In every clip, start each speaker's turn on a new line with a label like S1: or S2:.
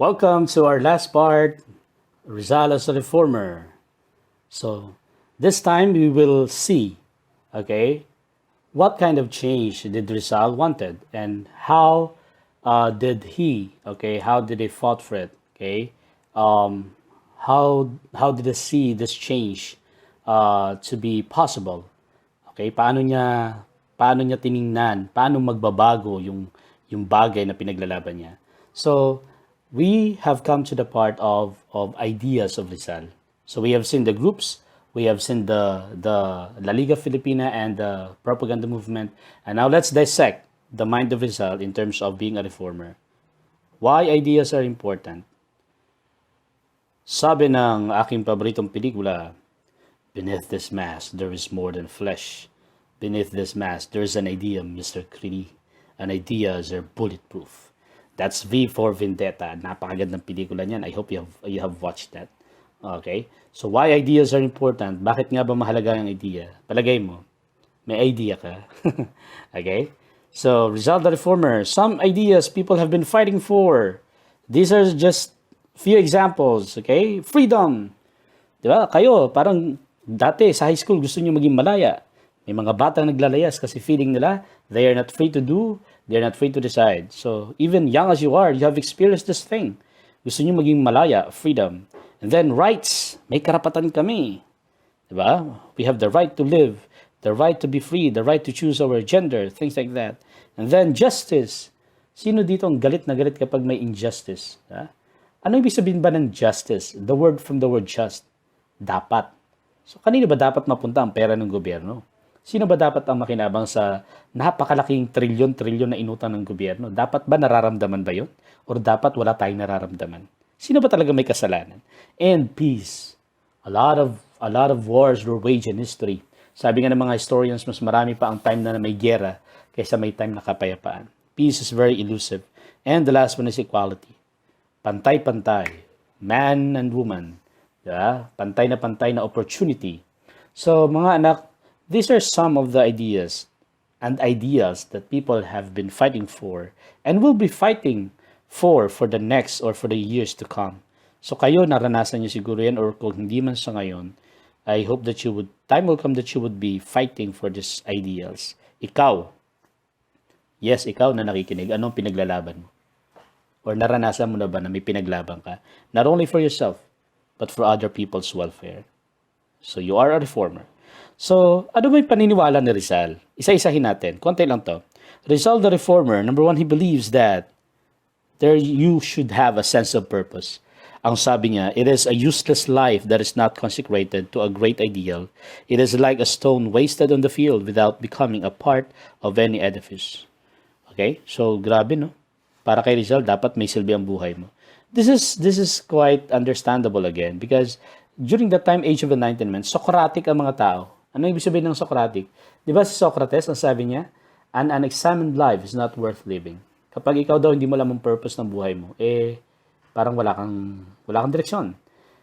S1: Welcome to our last part, Rizal the Reformer. So, this time we will see, okay, what kind of change did Rizal wanted and how how did he fought for it, okay? Um, how did he see this change to be possible? Okay, paano niya tiningnan, paano magbabago yung bagay na pinaglalaban niya. So, we have come to the part of ideas of Rizal. So we have seen the groups, we have seen the La Liga Filipina and the propaganda movement, and now let's dissect the mind of Rizal in terms of being a reformer. Why ideas are important? Sabi ng aking paboritong pelikula, beneath this mask, there is more than flesh. Beneath this mask, there is an idea, Mr. Creedy. And ideas are bulletproof. That's V for Vendetta. Napakagandang pelikula niyan. I hope you have watched that. Okay? So why ideas are important? Bakit nga ba mahalaga ang idea? Palagay mo, may idea ka. Okay? So, Rizal the Reformer, some ideas people have been fighting for. These are just few examples, okay? Freedom. Di ba? Kayo, parang dati sa high school gusto niyo maging malaya. May mga batang naglalayas kasi feeling nila they are not free to do, they are not free to decide. So, even young as you are, you have experienced this thing. Gusto niyo maging malaya, freedom. And then rights, may karapatan kami. Diba? We have the right to live, the right to be free, the right to choose our gender, things like that. And then justice. Sino dito ang galit na galit kapag may injustice? Ha? Ano ibig sabihin ba ng justice? The word from the word just. Dapat. So, kanino ba dapat mapunta ang pera ng gobyerno? Sino ba dapat ang makinabang sa napakalaking trilyon-trilyon na inutang ng gobyerno? Dapat ba nararamdaman ba yun? Or dapat wala tayong nararamdaman? Sino ba talaga may kasalanan? And peace. A lot of wars were waged in history. Sabi nga ng mga historians, mas marami pa ang time na may giyera kaysa may time na kapayapaan. Peace is very elusive. And the last one is equality. Pantay-pantay. Man and woman. Yeah? Pantay na opportunity. So, mga anak, these are some of the ideas that people have been fighting for and will be fighting for the next or for the years to come. So kayo, naranasan niyo siguro yan, or kung hindi man sa ngayon, I hope that time will come that you would be fighting for these ideals. Ikaw, yes, ikaw na nakikinig, anong pinaglalaban mo? Or naranasan mo na ba na may pinaglaban ka? Not only for yourself, but for other people's welfare. So you are a reformer. So, ano ba yung paniniwala ni Rizal? Isa-isahin natin. Konti lang to. Rizal the Reformer, number one, he believes that you should have a sense of purpose. Ang sabi niya, it is a useless life that is not consecrated to a great ideal. It is like a stone wasted on the field without becoming a part of any edifice. Okay? So, grabe, no? Para kay Rizal, dapat may silbi ang buhay mo. This is quite understandable again because during that time, age of enlightenment, Socratic ang mga tao. Ano ibig sabihin ng Socratic? Di ba si Socrates, ang sabi niya, an unexamined life is not worth living. Kapag ikaw daw hindi mo alam ang purpose ng buhay mo, parang wala kang direksyon.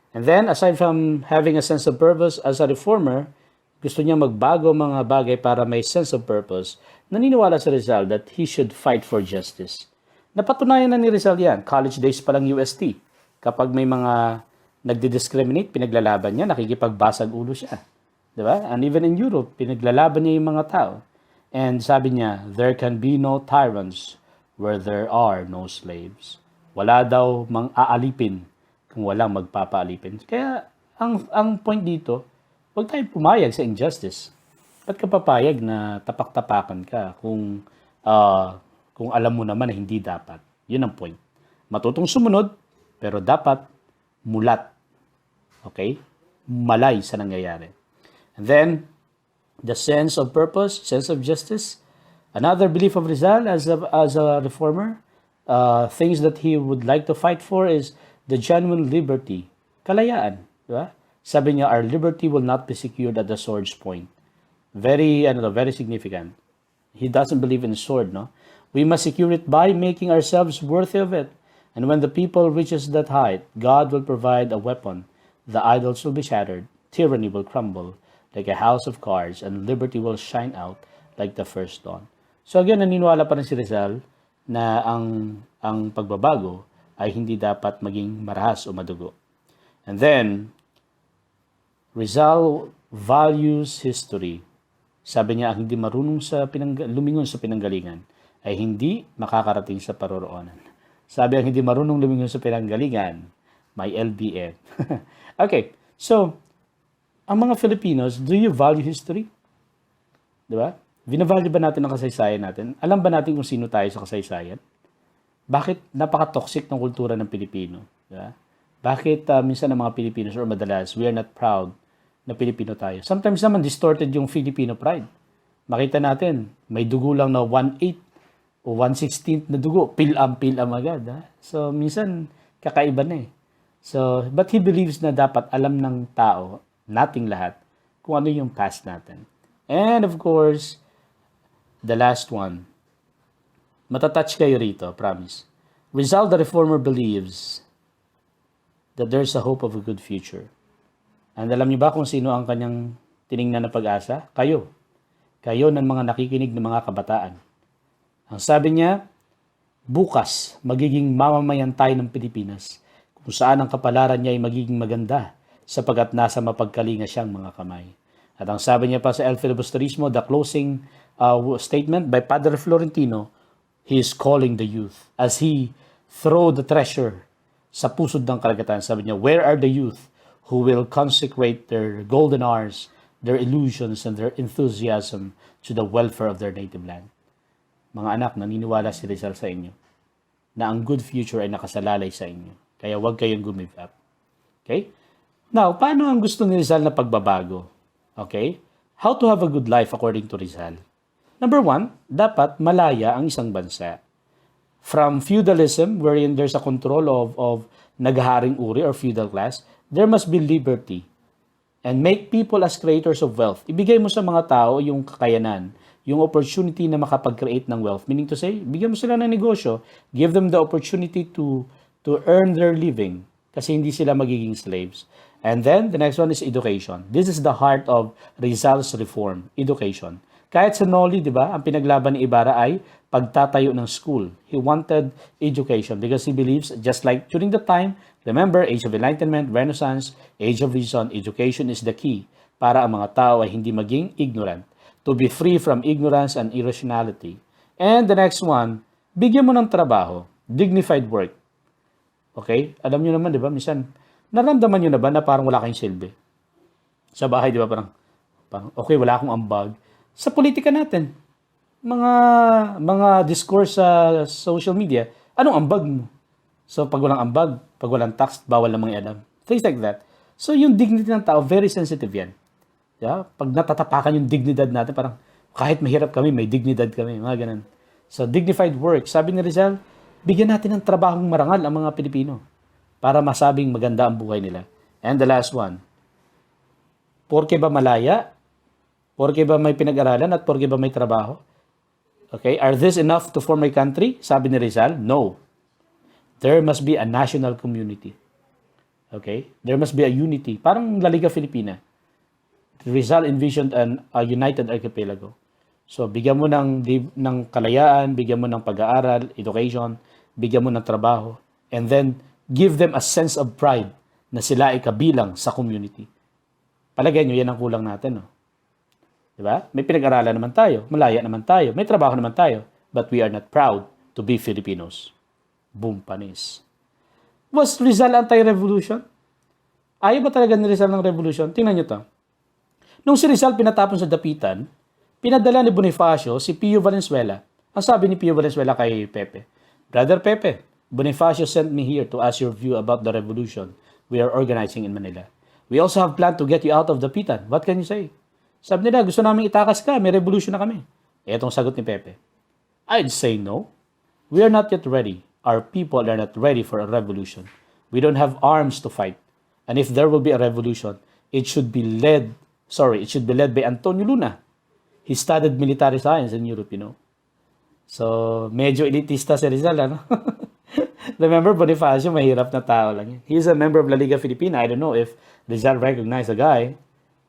S1: And then, aside from having a sense of purpose as a reformer, gusto niya magbago mga bagay para may sense of purpose. Naniniwala si Rizal that he should fight for justice. Napatunayan na ni Rizal yan. College days pa lang UST. Kapag may mga nagdi-discriminate, pinaglalaban niya, nakikipagbasag ulo siya. Diba? And even in Europe, pinaglalaban niya yung mga tao. And sabi niya, there can be no tyrants where there are no slaves. Wala daw mang-aalipin kung walang magpapaalipin. Kaya, ang point dito, huwag tayong pumayag sa injustice. Ba't ka papayag na tapak-tapakan ka kung alam mo naman na hindi dapat? Yun ang point. Matutong sumunod, pero dapat mulat. Okay? Malay sa nangyayari. And then, the sense of purpose, sense of justice. Another belief of Rizal as a reformer, things that he would like to fight for is the genuine liberty. Kalayaan. Diba? Sabi niya, our liberty will not be secured at the sword's point. Very significant. He doesn't believe in sword, no? We must secure it by making ourselves worthy of it. And when the people reaches that height, God will provide a weapon. The idols will be shattered. Tyranny will crumble like a house of cards, and liberty will shine out like the first dawn. So again, naniniwala pa rin si Rizal na ang pagbabago ay hindi dapat maging marahas o madugo. And then, Rizal values history. Sabi niya, ang hindi marunong lumingon sa pinanggalingan ay hindi makakarating sa paroroonan. Sabi, ang hindi marunong lumingon sa pinanggalingan, may LBM. Okay, so, ang mga Filipinos, do you value history? Di ba? Binavalue ba natin ang kasaysayan natin? Alam ba natin kung sino tayo sa kasaysayan? Bakit napaka-toxic ng kultura ng Pilipino? Di ba? Bakit minsan ang mga Pilipinos or madalas, we are not proud na Pilipino tayo? Sometimes naman distorted yung Filipino pride. Makita natin, may dugo lang na 1/8 o 1/16 na dugo. Pilam agad. Ha? So, minsan, kakaiba na eh. So, but he believes na dapat alam ng tao, nating lahat, kung ano yung past natin. And of course, the last one. Matatouch kayo rito, promise. Rizal the Reformer believes that there's a hope of a good future. And alam niyo ba kung sino ang kanyang tiningnan na pag-asa? Kayo. Kayo ng mga nakikinig ng mga kabataan. Ang sabi niya, bukas magiging mamamayan tayo ng Pilipinas kung saan ang kapalaran niya ay magiging maganda sapagkat nasa mapagkalinga siyang mga kamay. At ang sabi niya pa sa El Filibusterismo, the closing statement by Padre Florentino, he is calling the youth as he throw the treasure sa pusod ng karagatan. Sabi niya, where are the youth who will consecrate their golden hours, their illusions, and their enthusiasm to the welfare of their native land? Mga anak, naniniwala si Rizal sa inyo na ang good future ay nakasalalay sa inyo. Kaya huwag kayong give up. Okay? Now, paano ang gusto ni Rizal na pagbabago? Okay? How to have a good life according to Rizal? Number 1, dapat malaya ang isang bansa. From feudalism, wherein there's a control of naghaharing uri or feudal class, there must be liberty. And make people as creators of wealth. Ibigay mo sa mga tao yung kakayanan, yung opportunity na makapag-create ng wealth. Meaning to say, bigyan mo sila ng negosyo, give them the opportunity to earn their living kasi hindi sila magiging slaves. And then, the next one is education. This is the heart of Rizal's reform, education. Kahit sa Noli, di ba, ang pinaglaban ni Ibarra ay pagtatayo ng school. He wanted education because he believes, just like during the time, remember, Age of Enlightenment, Renaissance, Age of Reason, education is the key para ang mga tao ay hindi maging ignorant. To be free from ignorance and irrationality. And the next one, bigyan mo ng trabaho, dignified work. Okay? Alam nyo naman, di ba, minsan, naramdaman nyo na ba na parang wala kayong silbi? Sa bahay, di ba, parang okay, wala akong ambag. Sa politika natin, mga discourse sa social media, anong ambag mo? So, pag walang ambag, pag walang tax, bawal namang i-alam. Things like that. So, yung dignity ng tao, very sensitive yan. Yeah? Pag natatapakan yung dignidad natin, parang kahit mahirap kami, may dignidad kami. Mga ganun. So, dignified work. Sabi ni Rizal, bigyan natin ng trabahong marangal ang mga Pilipino para masabing maganda ang buhay nila. And the last one, porke ba malaya? Porke ba may pinag-aralan at porke ba may trabaho? Okay, are this enough to form a country? Sabi ni Rizal, no. There must be a national community. Okay? There must be a unity. Parang La Liga Filipina. Rizal envisioned a united archipelago. So, bigyan mo ng kalayaan, bigyan mo ng pag-aaral, education, bigyan mo ng trabaho, and then give them a sense of pride na sila ay kabilang sa community. Palagay nyo, yan ang kulang natin, no? Diba? May pinag-aralan naman tayo, malaya naman tayo, may trabaho naman tayo, but we are not proud to be Filipinos. Boom, panis. Was Rizal anti-revolution? Ayaw ba talaga ni Rizal ng revolution? Tingnan nyo to. Nung si Rizal pinatapon sa dapitan, pinadala ni Bonifacio si Pio Valenzuela. Ang sabi ni Pio Valenzuela kay Pepe, Brother Pepe, Bonifacio sent me here to ask your view about the revolution we are organizing in Manila. We also have planned to get you out of dapitan. What can you say? Sabi nila, gusto namin itakas ka, may revolution na kami. Etong sagot ni Pepe. I'd say no. We are not yet ready. Our people are not ready for a revolution. We don't have arms to fight. And if there will be a revolution, it should be led by Antonio Luna. He studied military science in Europe, you know. So, medyo elitista si Rizal, ano? Remember, Bonifacio, mahirap na tao lang yan. He's a member of La Liga Filipina. I don't know if Rizal recognized the guy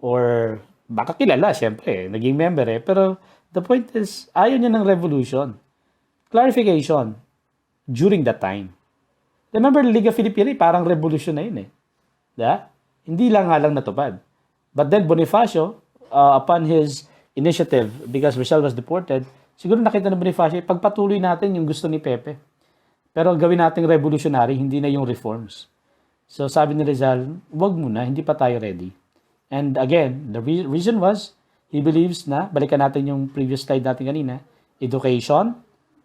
S1: or baka kilala, syempre, naging member eh. Pero the point is, ayaw niya ng revolution. Clarification, during that time. Remember, Liga Filipina, parang revolution na yun eh. Yeah? Hindi lang nga lang natupad. But then Bonifacio, upon his initiative, because Rizal was deported, siguro nakita na Bonifacio, pagpatuloy natin yung gusto ni Pepe. Pero gawin nating revolutionary, hindi na yung reforms. So sabi ni Rizal, wag muna, hindi pa tayo ready. And again, the reason was, he believes na, balikan natin yung previous slide natin kanina, education,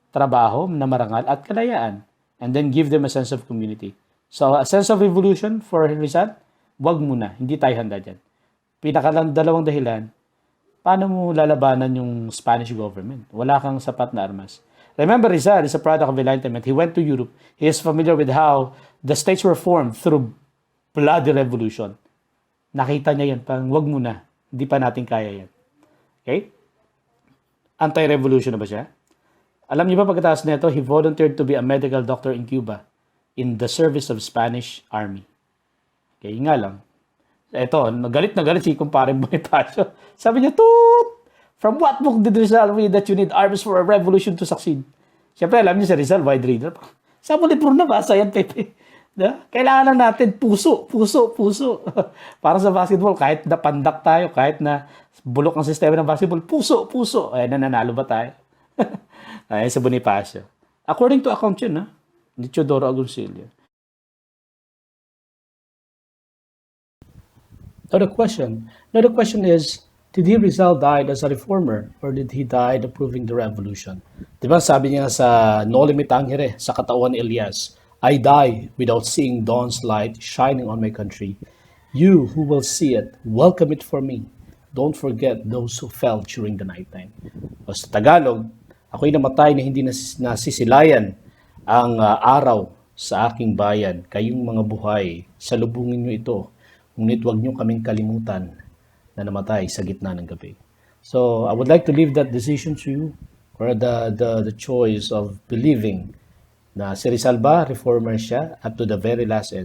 S1: trabaho na marangal, at kalayaan. And then give them a sense of community. So a sense of revolution for Rizal, wag muna, hindi tayo handa dyan. Pinakalang dalawang dahilan, paano mo lalabanan yung Spanish government? Wala kang sapat na armas. Remember, Rizal is a product of enlightenment. He went to Europe. He is familiar with how the states were formed through bloody revolution. Nakita niya yan, parang wag muna, hindi pa natin kaya yan. Okay? Anti-revolution na ba siya? Alam niyo ba pagkatapos nito, he volunteered to be a medical doctor in Cuba in the service of Spanish Army. Okay, nga lang. Ito, nagalit si kumpare Bonifacio. Sabi niya, toot! From what book did Rizal read that you need arms for a revolution to succeed? Siyempre, alam niyo si Rizal, wide reader. Sa libro na basa yan, Pepe. Kailangan lang natin puso. Para sa basketball, kahit napandak tayo, kahit na bulok ang sistema ng basketball, puso. Ayan, nananalo ba tayo? Ayan, sa Bonifacio. According to account yun, ni Teodoro Agoncillo. Now the question is, did he Rizal died as a reformer or did he die approving the revolution? Diba sabi niya sa No Limit Tangere, sa katawan ni Elias, I die without seeing dawn's light shining on my country. You who will see it, welcome it for me. Don't forget those who fell during the nighttime. O sa Tagalog, ako'y namatay na hindi nasisilayan ang araw sa aking bayan. Kayong mga buhay, salubungin nyo ito. Ngunit huwag nyo kaming kalimutan na namatay sa gitna ng gabi. So, I would like to leave that decision to you, or the choice of believing na si Rizal ba, reformer siya, up to the very last end.